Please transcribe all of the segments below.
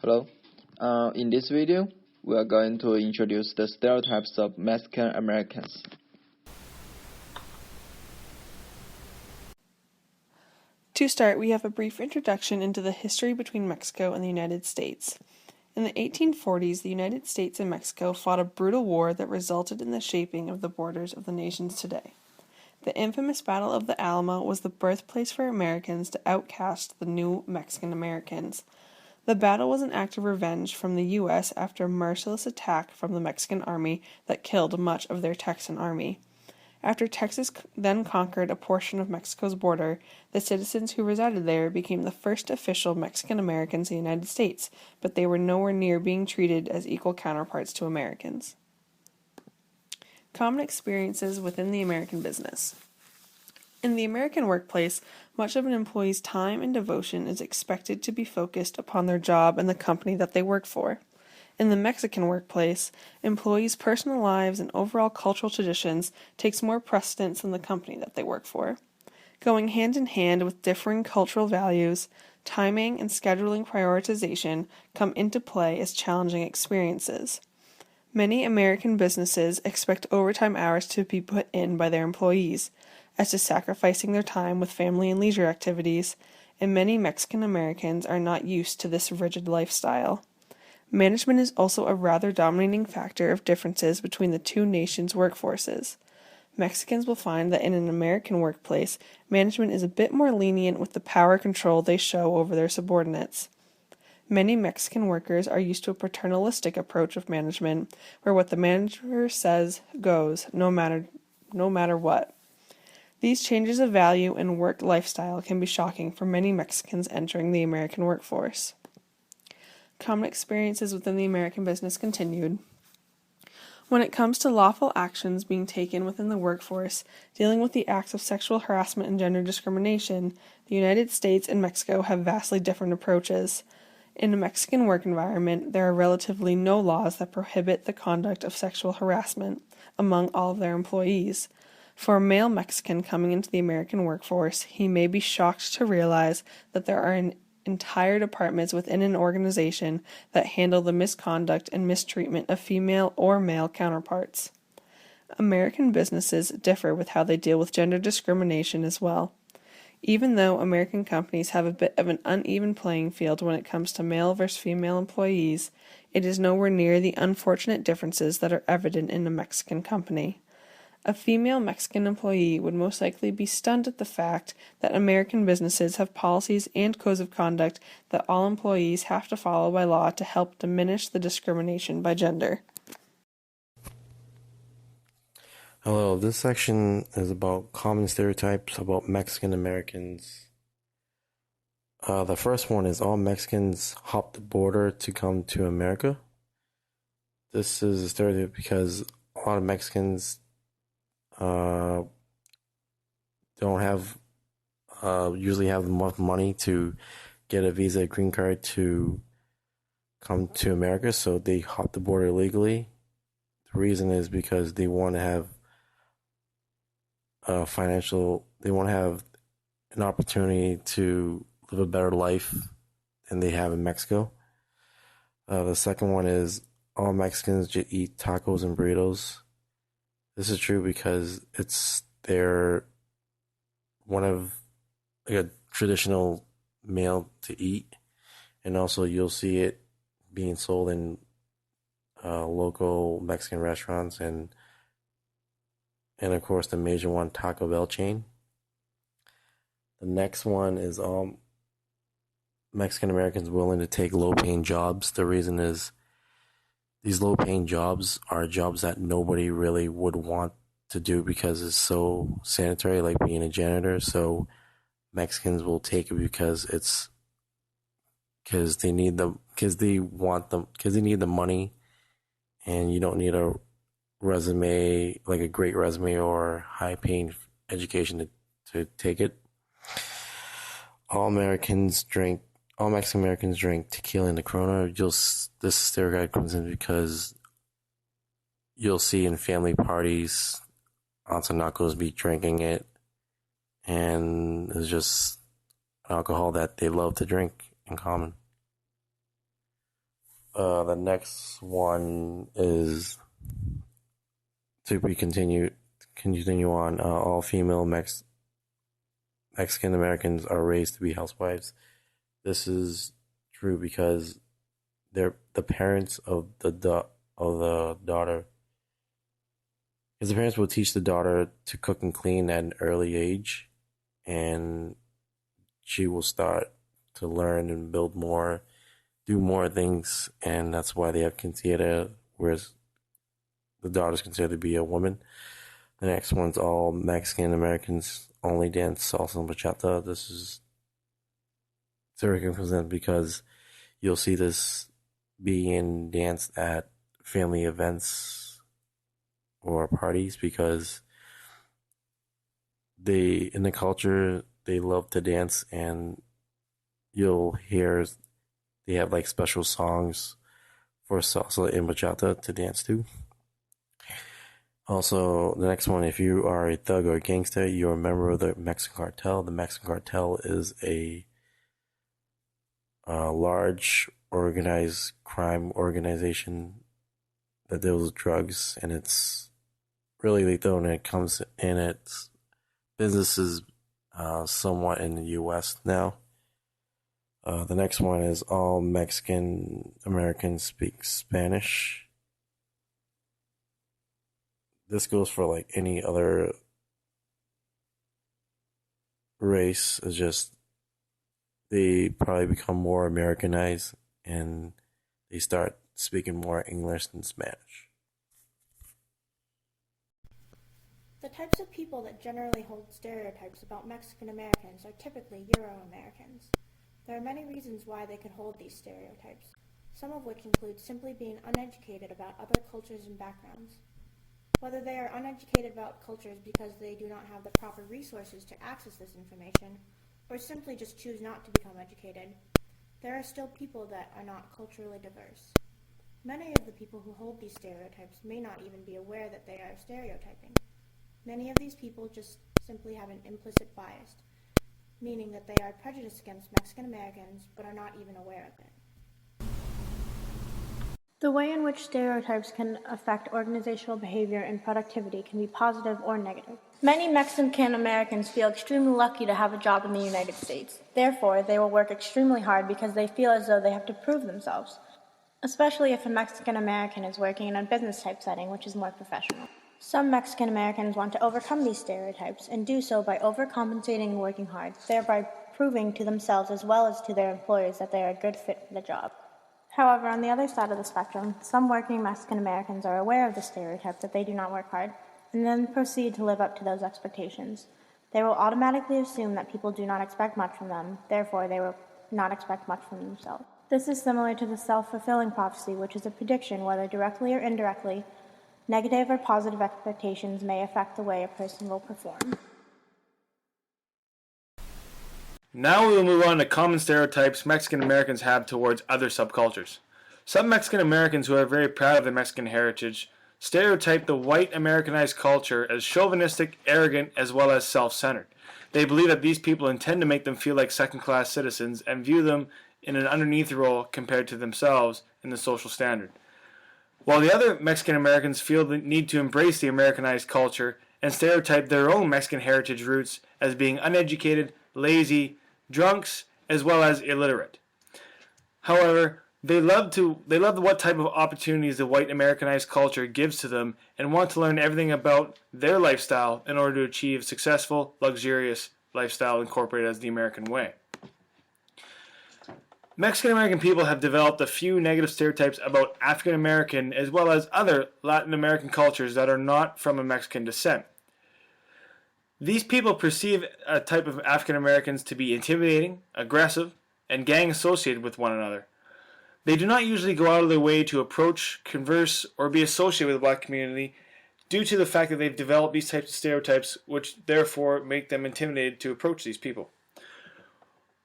Hello. In this video, we are going to introduce the stereotypes of Mexican-Americans. To start, we have a brief introduction into the history between Mexico and the United States. In the 1840s, the United States and Mexico fought a brutal war that resulted in the shaping of the borders of the nations today. The infamous Battle of the Alamo was the birthplace for Americans to outcast the new Mexican Americans. The battle was an act of revenge from the U.S. after a merciless attack from the Mexican army that killed much of their Texan army. After Texas then conquered a portion of Mexico's border, the citizens who resided there became the first official Mexican Americans in the United States, but they were nowhere near being treated as equal counterparts to Americans. Common experiences within the American business. In the American workplace, much of an employee's time and devotion is expected to be focused upon their job and the company that they work for. In the Mexican workplace, employees' personal lives and overall cultural traditions takes more precedence than the company that they work for. Going hand in hand with differing cultural values, timing and scheduling prioritization come into play as challenging experiences. Many American businesses expect overtime hours to be put in by their employees, as to sacrificing their time with family and leisure activities, and many Mexican Americans are not used to this rigid lifestyle. Management is also a rather dominating factor of differences between the two nations' workforces. Mexicans will find that in an American workplace, management is a bit more lenient with the power control they show over their subordinates. Many Mexican workers are used to a paternalistic approach of management, where what the manager says goes, no matter what. These changes of value and work lifestyle can be shocking for many Mexicans entering the American workforce. Common experiences within the American business continued. When it comes to lawful actions being taken within the workforce, dealing with the acts of sexual harassment and gender discrimination, the United States and Mexico have vastly different approaches. In a Mexican work environment, there are relatively no laws that prohibit the conduct of sexual harassment among all of their employees. For a male Mexican coming into the American workforce, he may be shocked to realize that there are entire departments within an organization that handle the misconduct and mistreatment of female or male counterparts. American businesses differ with how they deal with gender discrimination as well. Even though American companies have a bit of an uneven playing field when it comes to male versus female employees, it is nowhere near the unfortunate differences that are evident in a Mexican company. A female Mexican employee would most likely be stunned at the fact that American businesses have policies and codes of conduct that all employees have to follow by law to help diminish the discrimination by gender. Hello, this section is about common stereotypes about Mexican Americans. The first one is all Mexicans hop the border to come to America. This is a stereotype because a lot of Mexicans don't have usually have enough money to get a visa, green card to come to America, so they hop the border illegally. The reason is because they want to have they want to have an opportunity to live a better life than they have in Mexico. The second one is all Mexicans just eat tacos and burritos. This is true because they're one of a traditional meal to eat, and also you'll see it being sold in local Mexican restaurants and of course the major one, Taco Bell chain. The next one is all Mexican Americans willing to take low-paying jobs. The reason is these low-paying jobs are jobs that nobody really would want to do because it's so sanitary, like being a janitor. So Mexicans will take it because they need the money, and you don't need a resume, like a great resume or high-paying education to take it. All Mexican Americans drink tequila and the Corona. This stereotype comes in because you'll see in family parties, aunts and uncles be drinking it, and it's just alcohol that they love to drink in common. The next one is to be continue on. All female Mexican Americans are raised to be housewives. This is true because they're the parents of the daughter. Because the parents will teach the daughter to cook and clean at an early age, and she will start to learn and build more, do more things, and that's why they have quinceañera, whereas the daughter's considered to be a woman. The next one's all Mexican Americans only dance salsa and bachata. This is circumcised because you'll see this being danced at family events or parties because in the culture, they love to dance, and you'll hear they have like special songs for salsa and bachata to dance to. Also, the next one, if you are a thug or a gangster, you're a member of the Mexican cartel. The Mexican cartel is a large organized crime organization that deals with drugs, and it's really lethal, and it comes in its businesses somewhat in the U.S. now. The next one is all Mexican Americans speak Spanish. This goes for like any other race. It's just they probably become more Americanized and they start speaking more English than Spanish. The types of people that generally hold stereotypes about Mexican Americans are typically Euro-Americans. There are many reasons why they could hold these stereotypes, some of which include simply being uneducated about other cultures and backgrounds. Whether they are uneducated about cultures because they do not have the proper resources to access this information, or simply just choose not to become educated, there are still people that are not culturally diverse. Many of the people who hold these stereotypes may not even be aware that they are stereotyping. Many of these people just simply have an implicit bias, meaning that they are prejudiced against Mexican Americans but are not even aware of it. The way in which stereotypes can affect organizational behavior and productivity can be positive or negative. Many Mexican Americans feel extremely lucky to have a job in the United States. Therefore, they will work extremely hard because they feel as though they have to prove themselves, especially if a Mexican American is working in a business type setting, which is more professional. Some Mexican Americans want to overcome these stereotypes and do so by overcompensating and working hard, thereby proving to themselves as well as to their employers that they are a good fit for the job. However, on the other side of the spectrum, some working Mexican Americans are aware of the stereotype that they do not work hard, and then proceed to live up to those expectations. They will automatically assume that people do not expect much from them, therefore they will not expect much from themselves. This is similar to the self-fulfilling prophecy, which is a prediction, whether directly or indirectly, negative or positive expectations may affect the way a person will perform. Now we will move on to common stereotypes Mexican Americans have towards other subcultures. Some Mexican Americans who are very proud of their Mexican heritage stereotype the white Americanized culture as chauvinistic, arrogant, as well as self-centered. They believe that these people intend to make them feel like second-class citizens and view them in an underneath role compared to themselves in the social standard. While the other Mexican Americans feel the need to embrace the Americanized culture and stereotype their own Mexican heritage roots as being uneducated, lazy, drunks, as well as illiterate. However, they love what type of opportunities the white Americanized culture gives to them and want to learn everything about their lifestyle in order to achieve successful, luxurious lifestyle incorporated as the American way. Mexican American people have developed a few negative stereotypes about African American as well as other Latin American cultures that are not from a Mexican descent. These people perceive a type of African Americans to be intimidating, aggressive, and gang associated with one another. They do not usually go out of their way to approach, converse, or be associated with the black community due to the fact that they've developed these types of stereotypes, which therefore make them intimidated to approach these people.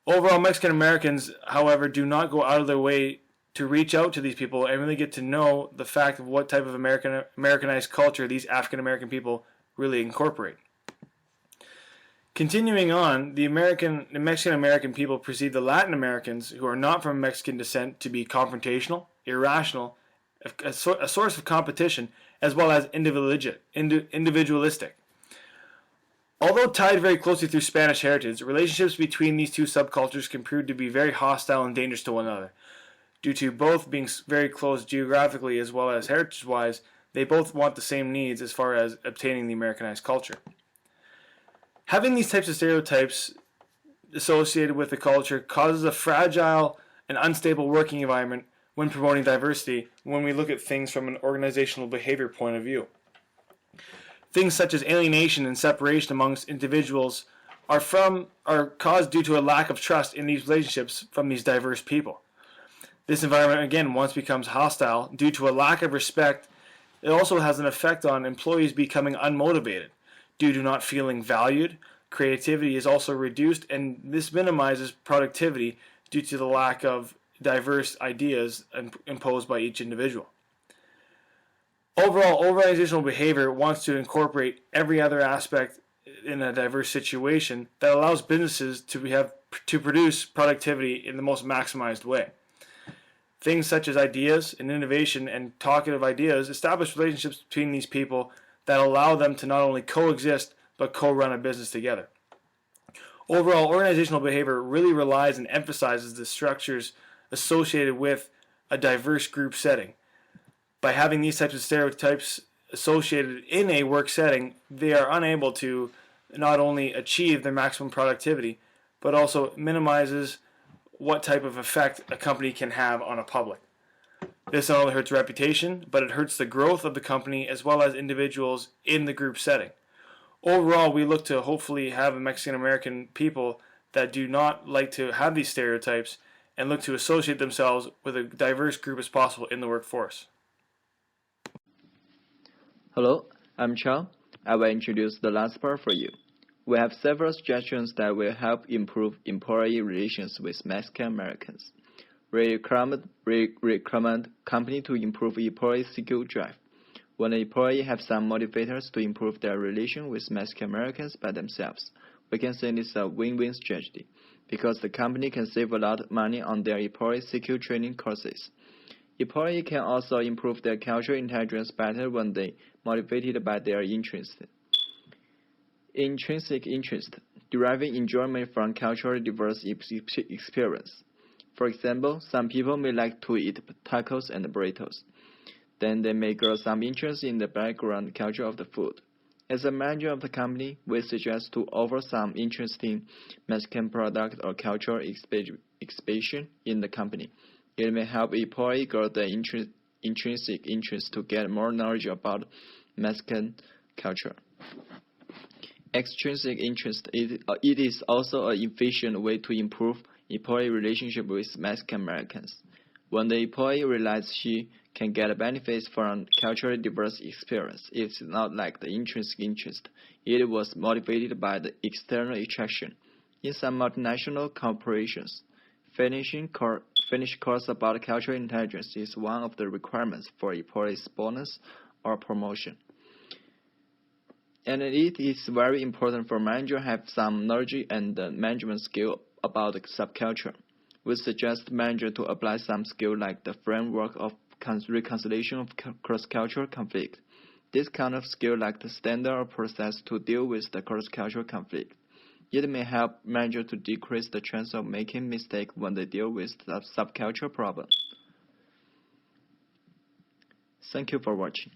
Overall, Mexican Americans, however, do not go out of their way to reach out to these people and really get to know the fact of what type of Americanized culture these African American people really incorporate. Continuing on, the Mexican American people perceive the Latin Americans, who are not from Mexican descent, to be confrontational, irrational, a source of competition, as well as individualistic. Although tied very closely through Spanish heritage, relationships between these two subcultures can prove to be very hostile and dangerous to one another. Due to both being very close geographically as well as heritage-wise, they both want the same needs as far as obtaining the Americanized culture. Having these types of stereotypes associated with the culture causes a fragile and unstable working environment when promoting diversity when we look at things from an organizational behavior point of view. Things such as alienation and separation amongst individuals are caused due to a lack of trust in these relationships from these diverse people. This environment, again, once becomes hostile due to a lack of respect. It also has an effect on employees becoming unmotivated due to not feeling valued. Creativity is also reduced, and this minimizes productivity due to the lack of diverse ideas imposed by each individual. Overall, organizational behavior wants to incorporate every other aspect in a diverse situation that allows businesses to produce productivity in the most maximized way. Things such as ideas and innovation and talkative ideas establish relationships between these people that allow them to not only coexist but co-run a business together. Overall, organizational behavior really relies and emphasizes the structures associated with a diverse group setting. By having these types of stereotypes associated in a work setting, they are unable to not only achieve their maximum productivity, but also minimizes what type of effect a company can have on a public. This not only hurts reputation, but it hurts the growth of the company as well as individuals in the group setting. Overall, we look to hopefully have Mexican American people that do not like to have these stereotypes and look to associate themselves with a diverse group as possible in the workforce. Hello, I'm Chao. I will introduce the last part for you. We have several suggestions that will help improve employee relations with Mexican Americans. We recommend company to improve employee skill drive. When an employee have some motivators to improve their relation with Mexican Americans by themselves, we can say this is a win-win strategy because the company can save a lot of money on their employee skill training courses. Employees can also improve their cultural intelligence better when they motivated by their interest. Intrinsic interest, deriving enjoyment from culturally diverse experience. For example, some people may like to eat tacos and burritos. Then they may grow some interest in the background culture of the food. As a manager of the company, we suggest to offer some interesting Mexican product or cultural exhibition in the company. It may help employees grow the intrinsic interest to get more knowledge about Mexican culture. Extrinsic interest, it is also an efficient way to improve employee relationship with Mexican Americans. When the employee realizes she can get benefits from culturally diverse experience, it's not like the intrinsic interest. It was motivated by the external attraction. In some multinational corporations, Finish course about cultural intelligence is one of the requirements for employees' bonus or promotion. And it is very important for manager to have some knowledge and management skill about the subculture. We suggest manager to apply some skill like the framework of reconciliation of cross-cultural conflict. This kind of skill like the standard or process to deal with the cross-cultural conflict. It may help manager to decrease the chance of making mistakes when they deal with the subcultural problem. Thank you for watching.